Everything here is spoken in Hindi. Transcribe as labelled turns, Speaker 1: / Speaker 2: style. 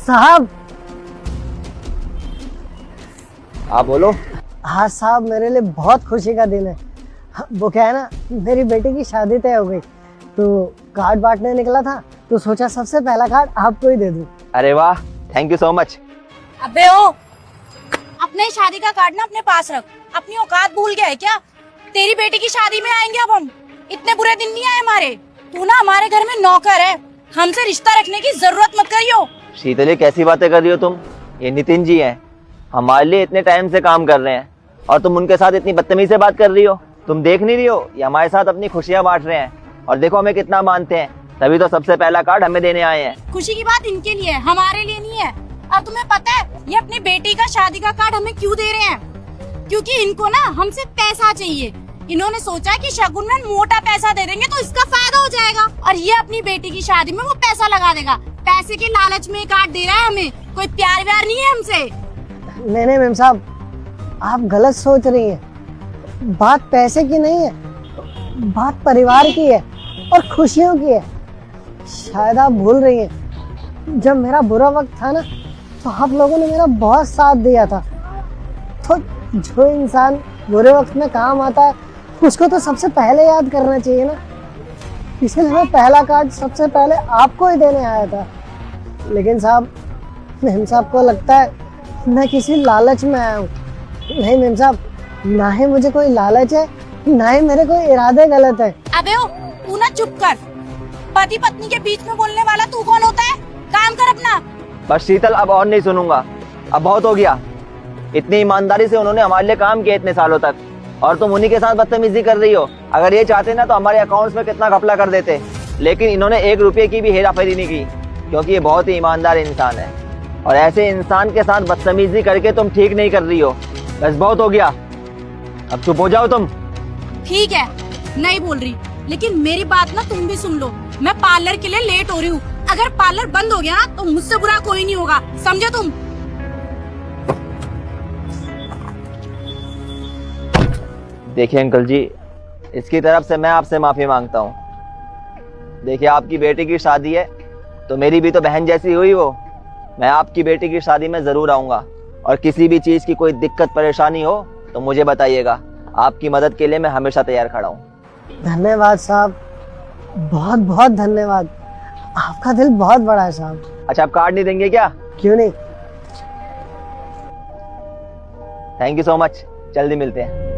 Speaker 1: साहब।
Speaker 2: आप बोलो।
Speaker 1: हाँ साहब, मेरे लिए बहुत खुशी का दिन है। वो क्या है ना, मेरी बेटी की शादी तय हो गई, तो कार्ड बांटने निकला था, तो सोचा सबसे पहला कार्ड आपको ही दे दूं।
Speaker 2: अरे वाह, थैंक यू सो मच।
Speaker 3: अबे ओ, अपने शादी का कार्ड ना अपने पास रख। अपनी औकात भूल गया है क्या? तेरी बेटी की शादी में आएंगे अब हम। इतने बुरे दिन नहीं आए हमारे। तू ना हमारे घर में नौकर है, हमसे रिश्ता रखने की जरूरत मत करियो।
Speaker 2: शीतली, कैसी बातें कर रही हो तुम? ये नितिन जी हैं, हमारे लिए इतने टाइम से काम कर रहे हैं और तुम उनके साथ इतनी बदतमीजी से बात कर रही हो। तुम देख नहीं रही हो, ये हमारे साथ अपनी खुशियाँ बांट रहे हैं और देखो हमें कितना मानते हैं, तभी तो सबसे पहला कार्ड हमें देने आए हैं।
Speaker 3: खुशी की बात इनके लिए है, हमारे लिए नहीं है। और तुम्हें पता है ये अपनी बेटी का शादी का कार्ड हमें क्यों दे रहे हैं? क्योंकि इनको ना हमसे पैसा चाहिए। इन्होंने सोचा कि शगुन में मोटा पैसा दे देंगे तो इसका फायदा हो जाएगा और ये अपनी बेटी की शादी में वो पैसा लगा देगा। पैसे के लालच में कार्ड दे रहा है हमें, कोई प्यार व्यार नहीं है हमसे।
Speaker 1: नहीं मेम साहब, आप गलत सोच रही हैं। बात पैसे की नहीं है, बात परिवार की है और खुशियों की है। शायद आप भूल रही हैं, जब मेरा बुरा वक्त था ना, तो आप लोगों ने मेरा बहुत साथ दिया था। तो जो इंसान बुरे वक्त में काम आता है, उसको तो सबसे पहले याद करना चाहिए ना। इसलिए मैं पहला कार्ड सबसे पहले आपको ही देने आया था। लेकिन साहब, मेम साहब को लगता है मैं किसी लालच में आया हूँ। नहीं मेम साहब, ना ही मुझे कोई लालच है, ना ही मेरे कोई इरादे गलत है।
Speaker 3: अबे ओ, तू ना चुप कर। पति पत्नी के बीच में बोलने वाला तू कौन होता है? काम कर अपना।
Speaker 2: बस शीतल, अब और नहीं सुनूंगा, अब बहुत हो गया। इतनी ईमानदारी से उन्होंने हमारे लिए काम किया इतने सालों तक और तुम उन्हीं के साथ बदतमीजी कर रही हो। अगर ये चाहते ना तो हमारे अकाउंट्स में कितना घपला कर देते, लेकिन इन्होंने 1 रुपये की भी हेराफेरी नहीं की, क्योंकि ये बहुत ही ईमानदार इंसान है। और ऐसे इंसान के साथ बदतमीजी करके तुम ठीक नहीं कर रही हो। बस बहुत हो गया, अब चुप हो जाओ तुम।
Speaker 3: ठीक है, नहीं बोल रही, लेकिन मेरी बात ना तुम भी सुन लो। मैं पार्लर के लिए लेट हो रही हूँ। अगर पार्लर बंद हो गया ना तो मुझसे बुरा कोई नहीं होगा, समझे तुम?
Speaker 2: देखिए अंकल जी, इसकी तरफ से मैं आपसे माफी मांगता हूँ। देखिए, आपकी बेटी की शादी है तो मेरी भी तो बहन जैसी हुई वो। मैं आपकी बेटी की शादी में जरूर आऊंगा और किसी भी चीज की कोई दिक्कत परेशानी हो तो मुझे बताइएगा। आपकी मदद के लिए मैं हमेशा तैयार खड़ा हूँ।
Speaker 1: धन्यवाद साहब, बहुत बहुत धन्यवाद। आपका दिल बहुत बड़ा है साहब।
Speaker 2: अच्छा, आप कार्ड नहीं देंगे क्या?
Speaker 1: क्यों नहीं।
Speaker 2: थैंक यू सो मच, जल्दी मिलते हैं।